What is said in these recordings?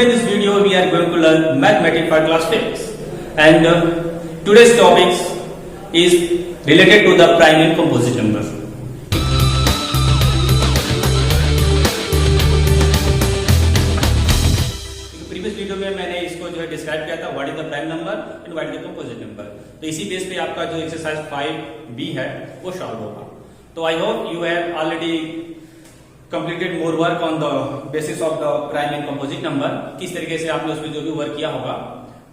today in this video we are going to learn mathematics for class 5 and today's topic is related to the prime and composite number. Previous video में मैंने इसको जो है describe किया था what is the prime number and what is the composite number. तो इसी base पे आपका जो एक्सरसाइज 5B है वो सॉल्व होगा। तो I hope you have already completed more work on the basis of the prime and composite number। किस तरीके से आपने उसमें जो भी वर्क किया होगा,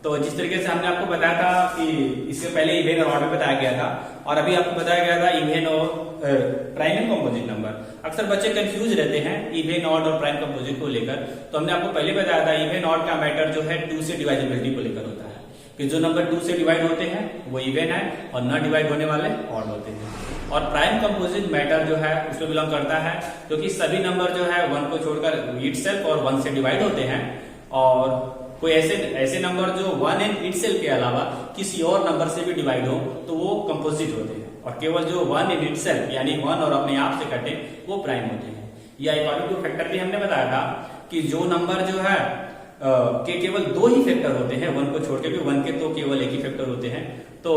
तो जिस तरीके से हमने आपको बताया था कि इससे पहले इवेन और ऑड में बताया गया था और अभी आपको बताया गया था इवेन और प्राइम एंड कंपोजिट नंबर। अक्सर बच्चे कंफ्यूज रहते हैं इवेन ऑड और प्राइम कंपोजिट को लेकर। तो हमने आपको पहले बताया था इवेन ऑड का मैटर जो है 2 से डिवाइजिबिलिटी को लेकर होता है कि जो नंबर 2 से डिवाइड होते हैं वो इवेन है और न डिवाइड होने वाले ऑड होते हैं। और प्राइम कंपोजिट मैटर जो है उसमें बिलोंग करता है क्योंकि सभी नंबर जो है 1 को छोड़कर इटसेल्फ और 1 से डिवाइड होते हैं और कोई ऐसे नंबर जो 1 एंड इटसेल्फ के अलावा किसी और नंबर से भी डिवाइड हो तो वो कंपोजिट होते हैं और केवल जो 1 एंड इटसेल्फ यानी 1 और अपने आप से कटे वो प्राइम होते हैं। या अकॉर्डिंग टू फैक्टर भी हमने बताया था कि जो नंबर जो है के केवल 2 ही फैक्टर होते हैं 1 को छोड़ के भी 1 के तो केवल एक ही फैक्टर होते हैं। तो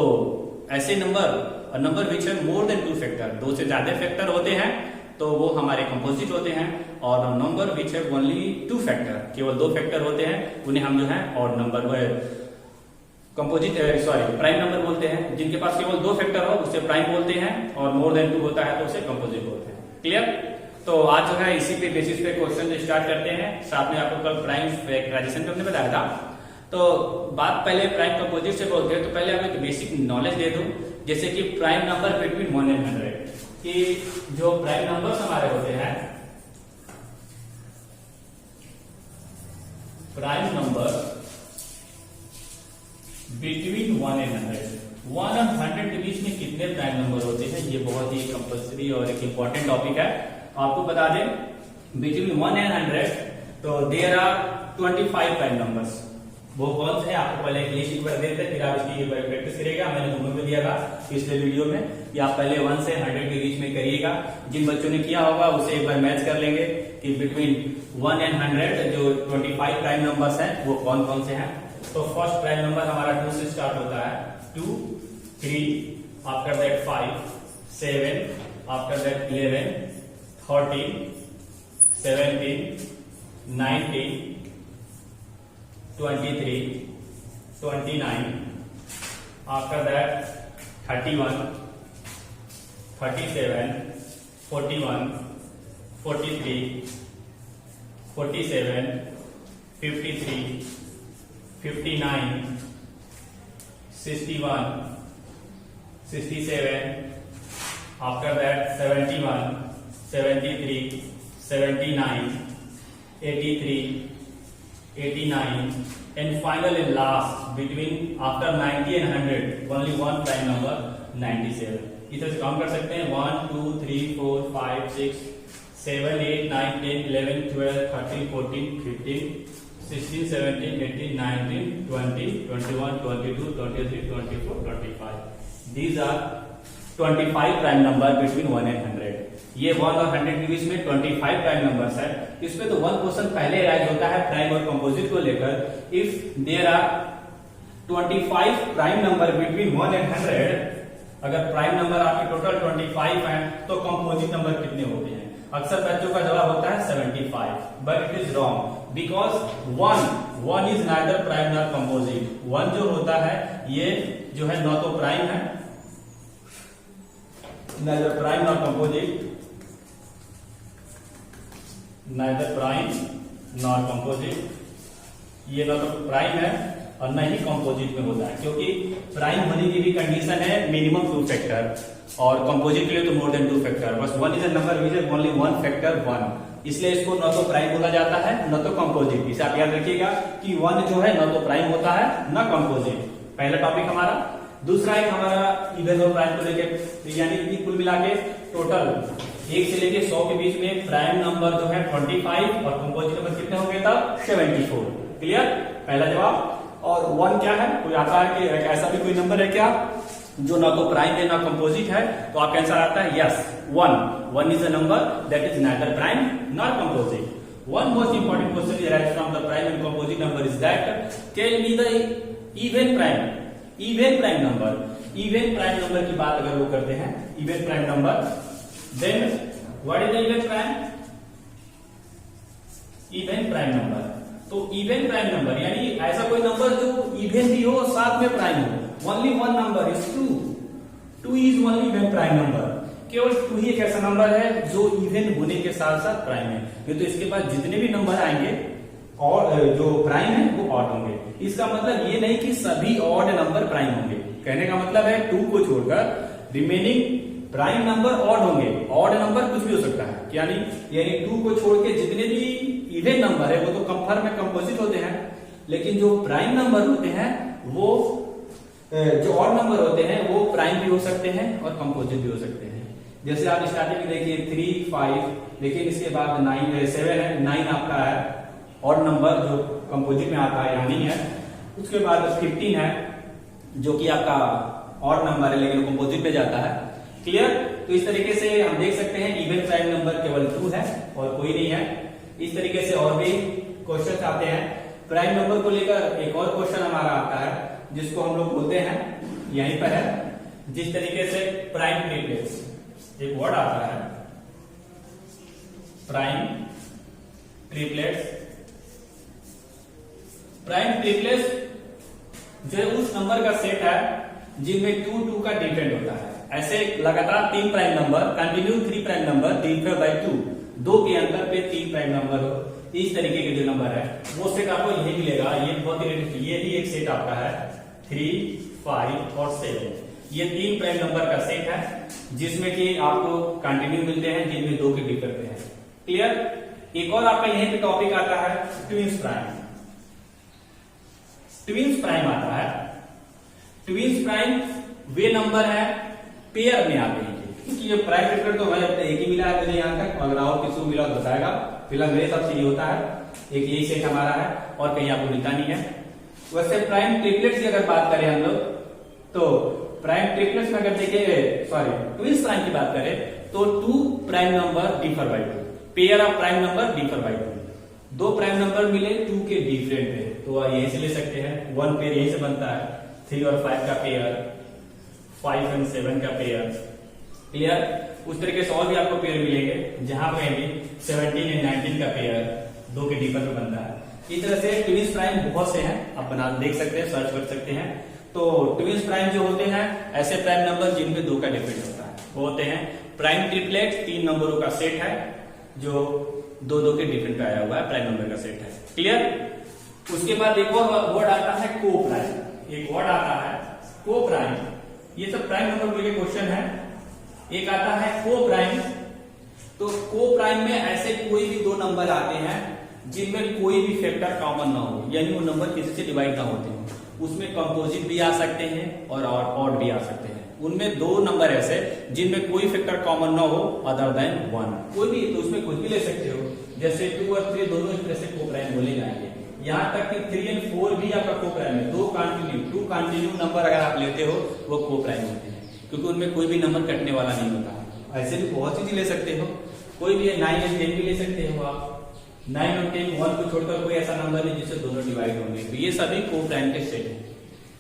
ऐसे नंबर विच है मोर देन 2 फैक्टर, 2 से ज्यादा फैक्टर होते हैं तो वो हमारे कंपोजिट होते हैं। और नंबर विच है ओनली 2 फैक्टर, केवल 2 फैक्टर होते हैं उन्हें हम जो है ऑड नंबर प्राइम नंबर बोलते हैं। जिनके पास केवल 2 फैक्टर हो उसे प्राइम बोलते हैं और मोर देन 2 होता है तो उसे कंपोजिट बोलते हैं। क्लियर? तो आज जो है इसी पे बेसिस पे क्वेश्चन स्टार्ट करते हैं। साथ में आपको कल प्राइम फैक्टराइजेशन पे हमने बताया था। तो बात पहले प्राइम कंपोजिट से बोलते हैं तो पहले आपको एक बेसिक नॉलेज दे दूं, जैसे कि प्राइम नंबर बिटवीन 1 एंड 100 कि जो प्राइम नंबर्स हमारे होते हैं, प्राइम नंबर बिटवीन 1 एंड 100, 1 और 100 के बीच में कितने प्राइम नंबर होते हैं, ये बहुत ही कंपल्सरी और एक इंपॉर्टेंट टॉपिक है। आपको बता दें बिटवीन 1 एंड 100 तो देयर आर 25 प्राइम नंबर्स। वो कौन से है आपको पहले एक लिस्ट कर देते हैं, फिर आप इसकी प्रैक्टिस करिएगा। मैंने दोनों में दिया था पिछले वीडियो में कि आप पहले 1 से 100 के बीच में करिएगा। जिन बच्चों ने किया होगा उसे एक बार मैच कर लेंगे कि बिटवीन 1 एंड 100 जो 25 प्राइम नंबर्स हैं वो कौन कौन से हैं। तो फर्स्ट प्राइम नंबर हमारा 2 से स्टार्ट होता है, 2, 3, after that 5, 7, after that 11, 13, 17, 19, 23, 29, after that 31, 37, 41, 43, 47, 53, 59, 61, 67, after that 71, 73, 79, 83, 89 and final and last between after 90 and 100 only one prime number 97। इस तरह से काउंट कर सकते हैं 1 2 3 4 5 6 7 8 9 10 11 12 13 14 15 16 17 18 19 20 21 22 23 24 25। These are 25 prime number between 1 and 100। ये 1 और 100 के बीच में 25 प्राइम नंबर्स है। इसमें तो 1 क्वेश्चन पहले राइज होता है प्राइम और कंपोजिट को लेकर। If there are 25 prime number between 1 and 100, अगर प्राइम नंबर आपके टोटल 25 हैं तो कंपोजिट नंबर कितने होते हैं? अक्सर बच्चों का जवाब होता है 75, but it is wrong because 1 is neither prime not composite. 1 जो होता है ये जो है न तो प्राइम है, neither prime nor composite, neither prime nor composite, ये ना तो प्राइम है और न ही कंपोजिट में होता है क्योंकि प्राइम होने की भी कंडीशन है मिनिमम 2 फैक्टर और कंपोजिट के लिए तो मोर देन 2 फैक्टर। बस 1 is a number which is only 1 factor 1, इसलिए इसको न तो प्राइम बोला जाता है न तो कंपोजिट। इसे आप याद रखिएगा कि 1 जो है न तो प्राइम होता है न कंपोजिट। पहला टॉपिक हमारा। दूसरा एक हमारा इवेन और प्राइम को लेकर यानी कि कुल मिला के टोटल 1 से लेके 100 के बीच में प्राइम नंबर जो है 25 और कंपोजिट नंबर कितने हो गए तब 74। क्लियर? पहला जवाब। और 1 क्या है? कोई आता है कि ऐसा भी कोई नंबर है क्या जो ना तो प्राइम है ना कंपोजिट है? तो आपका आंसर आता है yes 1 is a number that is neither prime not composite. One most important question is arise from the prime and composite number is that tell me the even prime number. Even prime number की बात अगर वो करते हैं, even prime number, then what is the even prime? Even prime number. तो even prime number यानी ऐसा कोई नंबर जो even भी हो साथ में प्राइम हो. Only one number is 2. 2 is only even prime number. केवल 2 ही एक ऐसा नंबर है जो इवन होने के साथ साथ प्राइम है. ये तो इसके बाद जितने भी नंबर आएंगे और जो प्राइम है वो ऑड होंगे. इसका मतलब ये नहीं कि सभी ऑड नंबर प्राइम होंगे. कहने का मतलब है 2 को छोड़कर रिमेनिंग प्राइम नंबर ऑड होंगे. ऑड नंबर कुछ भी हो सकता है. यानी 2 को छोड़ के जितने भी इवन नंबर है वो तो कंफर्म में कंपोजिट होते हैं, लेकिन जो प्राइम नंबर होते हैं वो जो ऑड नंबर होते हैं वो प्राइम भी हो सकते हैं और कंपोजिट भी हो सकते हैं. जैसे आप स्टार्टिंग में देखिए 3, 5, लेकिन इसके बाद 9, 7 है. 9 आपका है ऑड नंबर जो कंपोजिट में आता है, यानी है. उसके बाद 15 है जो कि आपका ऑड नंबर है लेकिन कंपोजिट में जाता है. क्लियर? तो इस तरीके से हम देख सकते हैं इवन प्राइम नंबर केवल 2 है और कोई नहीं है. इस तरीके से और भी क्वेश्चन आते हैं. प्राइम नंबर को लेकर एक और क्वेश्चन हमारा आता है जिसको हम लोग बोलते हैं, यहीं पर है, जिस तरीके से प्राइम ट्रिपलेट्स एक वर्ड आता है. Prime triplets. प्राइम ट्रिपलेट्स जो उस नंबर का सेट है जिनमें 2 2 का डिफरेंट होता है. ऐसे लगातार 3 prime number, continue 3 prime number divide by 2 के अंतर पे 3 प्राइम नंबर हो. इस तरीके के जो नंबर है वो सेट आपको यही मिलेगा. ये बहुत ही ये भी एक सेट आपका है 3, 5 और 7. ये 3 प्राइम नंबर का सेट है जिसमें कि आपको कंटिन्यू मिलते हैं जिनमें 2 के डिफर करते हैं. क्लियर? एक और आपका यहीं पे टॉपिक आता है ट्विंस प्राइम. ट्विंस प्राइम आता है. ट्विंस प्राइम वे नंबर है पेयर में आते हैं, क्योंकि ये प्राइम वेक्टर तो हमारे एक ही मिला है मुझे यहाँ तक. अगर और किसी को मिला तो बताएगा. फिलहाल मेरे हिसाब से ये होता है, एक यही सेट हमारा है और कहीं आपको मिलता नहीं है. वैसे प्राइम ट्रिपलेट्स की अगर बात करें हम लोग तो प्राइम ट्रिपलेट्स में अगर देखें ट्विंस प्राइम की बात करें तो 2 prime number differ by 2. Pair of prime number differ by 2. 2 prime number मिले 2 के डिफरेंट है तो यहीं से ले सकते हैं. 1 पेयर यहीं से बनता है. 3 और 5 का पेयर, 5 और 7 का पेयर. क्लियर? उस तरीके से और भी आपको पेयर मिलेंगे जहां पे भी 17 और 19 का पेयर 2 के डिफर में बनता है. इस तरह से ट्विंस प्राइम बहुत से हैं, आप बना देख सकते हैं, सर्च कर सकते हैं. तो ट्विंस प्राइम जो होते हैं ऐसे प्राइम नंबर जिनमें 2 का डिफरेंस होता है वो होते हैं प्राइम ट्रिपलेट. 3 नंबरों का सेट है जो 2 के डिफरेंट पे आया हुआ है, प्राइम नंबर का सेट है. क्लियर? उसके बाद एक और वर्ड आता है को प्राइम. एक वर्ड आता है को प्राइम. ये सब प्राइम नंबर के क्वेश्चन है. एक आता है को प्राइम. तो को प्राइम में ऐसे कोई भी 2 नंबर आते हैं जिनमें कोई भी फैक्टर कॉमन ना हो, यानी वो नंबर किसी से डिवाइड ना होते हो. उसमें कंपोजिट भी आ सकते हैं और ऑड भी आ सकते हैं. उनमें 2 नंबर ऐसे जिनमें कोई फैक्टर कॉमन ना हो अदर देन 1. कोई भी तो उसमें कुछ भी ले सकते हो. जैसे 2 और 3 दोनों इस तरह से को प्राइम बोले जाएंगे. यहाँ तक कि 3 और 4 भी आपका को प्राइम है. 2 कंटिन्यू नंबर अगर आप लेते हो वो को प्राइम होते हैं, क्योंकि उनमें कोई भी नंबर कटने वाला नहीं होता. ऐसे भी बहुत सी चीज ले सकते हो. कोई भी 9 और 10 भी ले सकते हो आप. 9 और 10 1 को छोड़कर कोई ऐसा नंबर नहीं जिससे दोनों डिवाइड होंगे. तो ये सभी को प्राइम के सेट है.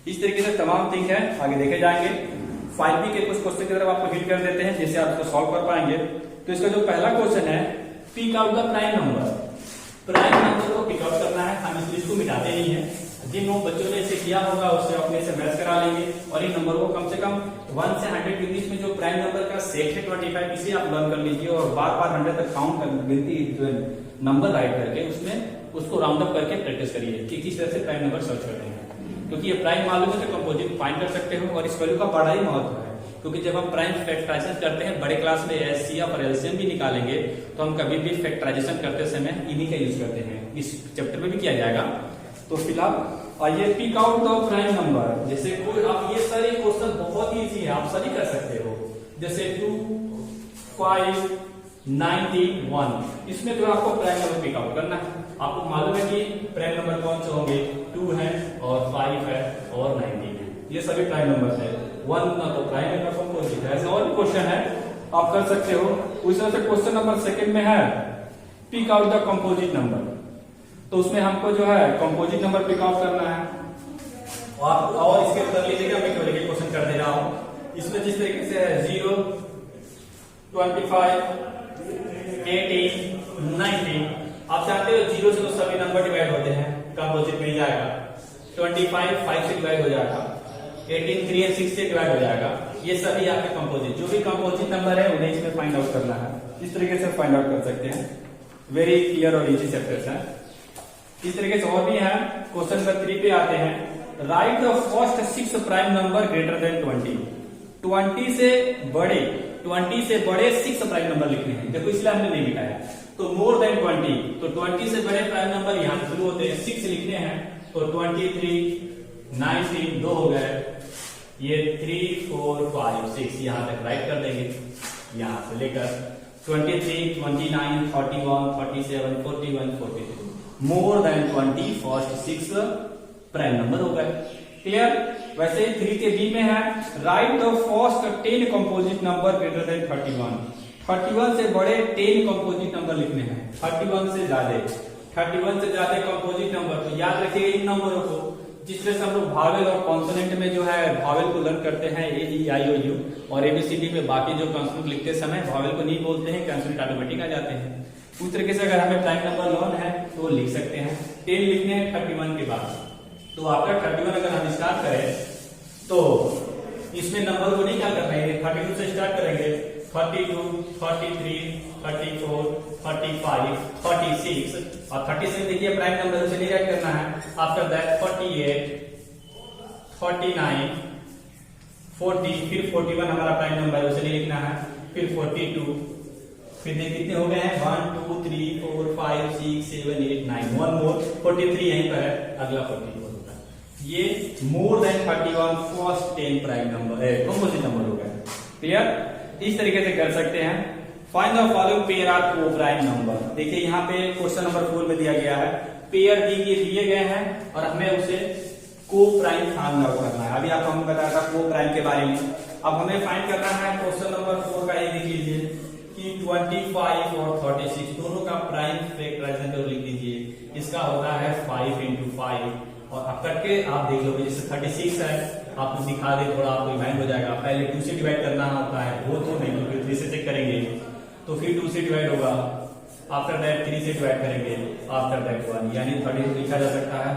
इस तरीके से तमाम थिंग है, आगे देखे जाएंगे. 5B के कुछ क्वेश्चन की तरफ आपको हिट कर देते हैं जिससे आप इसको सॉल्व कर पाएंगे. तो इसका जो पहला क्वेश्चन है, pick out the prime number. Prime number को पिक आउट करना है. हम इस लिस्ट को मिटाते नहीं है. जिन बच्चों ने इसे किया होगा उससे अपने से मैच करा लेंगे और इन नंबर को कम से कम 1 से 100 के बीच में जो प्राइम नंबर का सेट है 25, इसे आप लर्न कर लीजिए और बार बार 100 तक काउंट कर गिनती नंबर राइट करके उसमें उसको राउंड अप करके प्रैक्टिस करिए कि किस तरह से प्राइम नंबर सर्च करते हैं. क्योंकि ये प्राइम मालूम है तो कंपोजिट फाइंड कर सकते हो और इस वैल्यू का बड़ा ही महत्व है. क्योंकि जब हम प्राइम फैक्टराइजेशन करते हैं बड़े क्लास में एचसीएफ और एलसीएम भी निकालेंगे तो हम कभी भी फैक्टराइजेशन करते समय इन्हीं का यूज करते हैं. इस चैप्टर में भी किया जाएगा. तो फिलहाल आइए pick out the prime number. जैसे कोई आप ये सारे क्वेश्चन बहुत ही इजी है, आप सभी कर सकते हो. जैसे 2, 5, 19, 1. इसमें तो आपको प्राइम नंबर पिक आउट करना है. आपको मालूम है कि प्राइम नंबर कौन से होंगे, 2 है और 5 है और 19 है. ये सभी प्राइम नंबर है. 1 ना तो प्राइम नंबर कंपोजिट है. ऐसा और भी क्वेश्चन है आप कर सकते हो. उस तरह से क्वेश्चन नंबर 2 में है pick out the composite number. तो उसमें हमको जो है कंपोजिट नंबर पिक आउट करना है। और इसके उत्तर लीजिएगा, मैं केवल एक क्वेश्चन कर दे रहा हूं। इसमें जिस तरीके से है 0, 25, 18, 19, आप चाहते हो 0 से तो सभी नंबर डिवाइड होते हैं, कंपोजिट मिल जाएगा। 25 5 से डिवाइड हो जाएगा, 18 3 और 6 से डिवाइड हो जाएगा। ये सभी आपके कंपोजिट, जो भी कंपोजिट नंबर है उन्हें इसमें फाइंड आउट करना है। इस तरीके से फाइंड आउट कर सकते हैं, वेरी क्लियर और इजी चैप्टर्स है। इस तरीके से और भी है। क्वेश्चन नंबर 3 पे आते हैं। Right the first 6 prime number greater than 20। 20 से बड़े 6 प्राइम नंबर लिखने हैं। देखो इसलिए हमने नहीं लिखा है। तो मोर देन 20, तो 20 से बड़े प्राइम नंबर यहाँ से शुरू होते हैं, 6 लिखने हैं। तो 23, 19 2 हो गए, ये 3 4 5 6 यहां तक राइट कर देंगे। यहां से लेकर 23, 29, 31, 37, 41, 42, more than 20 first 6 prime number हो गए। क्लियर। वैसे ही 3 के बी में है। Right the first 10 composite number greater than 31। 31 से बड़े 10 कंपोजिट नंबर लिखने हैं। 31 से ज्यादा कंपोजिट नंबर। तो याद रखिए इन नंबरों को, जिस तरह से हम लोग भावेल और कॉन्सोनेंट में जो है भावेल को लर्न करते हैं ए ई आई ओ यू, और एबीसीडी में बाकी जो कॉन्सोनेंट लिखते समय भावेल को नहीं बोलते हैं, कॉन्सोनेंट ऑटोमेटिक आ जाते हैं। उस तरीके से अगर हमें प्राइम नंबर लर्न है तो लिख सकते हैं। 10 लिखने हैं 31 के बाद। तो आपका 31 अगर हम स्टार्ट करें तो इसमें नंबर को नहीं क्या करना है, 32 से स्टार्ट करेंगे। 32, 33, 34, 35, 46 और 36 देखिए प्राइम नंबर उसे नहीं राइट करना है। आफ्टर दैट 48, 49, 40, फिर 41 हमारा प्राइम नंबर है, उसे नहीं लिखना है। फिर 42, फिर देखिए कितने हो गए हैं 1 2 3 4 5 6 7 8 9, 1 मोर 43 यहीं पर है, अगला 44 होगा। ये more than 31 first 10 prime number है, कंपोजिट नंबर हो गया। क्लियर। इस तरीके से कर सकते हैं। Find the following pair are coprime number. देखिए यहाँ पे क्वेश्चन नंबर 4 में दिया गया है, पेयर दिए गए हैं और हमें उसे को प्राइम फाइंड आउट करना है। अभी आपको हम बताया था को प्राइम के बारे में। अब हमें फाइंड करना है क्वेश्चन नंबर 4 का, ये देख लीजिए कि 25 और 36 दोनों का प्राइम फैक्टराइजेशन लिख दीजिए। इसका होता है 5 into 5 और अब करके आप देख लोगे, जैसे 36 है, आपको दिखा दे थोड़ा, आपको इमेजिन हो जाएगा। पहले 2 से डिवाइड करना होता है, वो तो नहीं, क्योंकि 3 से चेक करेंगे तो फिर 2 से डिवाइड होगा। आफ्टर दैट 3 से डिवाइड करेंगे, आफ्टर दैट 1, यानी 32 लिखा जा सकता है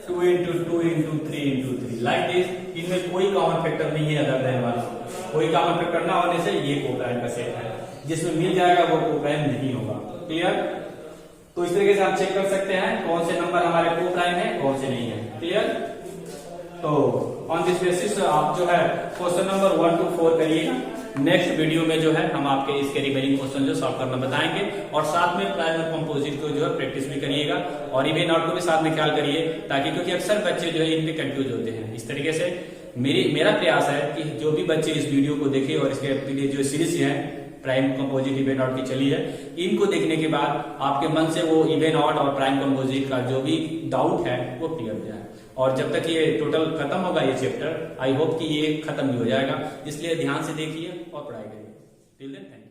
2 into 2 into 3 into 3 like this. इनमें कोई कॉमन फैक्टर नहीं है अदर देन 1। कोई कॉमन फैक्टर ना होने से ये कोप्राइम का सेट है, जिसमें मिल जाएगा वो कोप्राइम नहीं होगा। क्लियर। तो इस तरीके से हम चेक कर सकते हैं कौन से नंबर हमारे कोप्राइम है, कौन से नहीं है। क्लियर। तो ऑन दिस बेसिस आप जो है क्वेश्चन नंबर 1 to 4 करिएगा। नेक्स्ट वीडियो में जो है हम आपके इसके रिमेनिंग क्वेश्चन जो सॉल्व करना बताएंगे, और साथ में प्राइम और कंपोजिट को जो है प्रैक्टिस भी करिएगा, और इवन आउट को भी साथ में ख्याल करिए, ताकि क्योंकि अक्सर बच्चे जो है इन पे कंफ्यूज होते हैं। इस तरीके से मेरा प्रयास है कि जो भी बच्चे इस वीडियो को देखें और इसके लिए जो सीरीज है प्राइम कंपोजिट इवेंट आउट की चली है, इनको देखने के बाद आपके मन से वो इवेंट आउट और प्राइम कंपोजिट का जो भी डाउट है वो क्लियर हो जाए। और जब तक ये टोटल खत्म होगा ये चैप्टर, आई होप कि ये खत्म भी हो जाएगा। इसलिए ध्यान से देखिए और पढ़ाई करिए। Till then.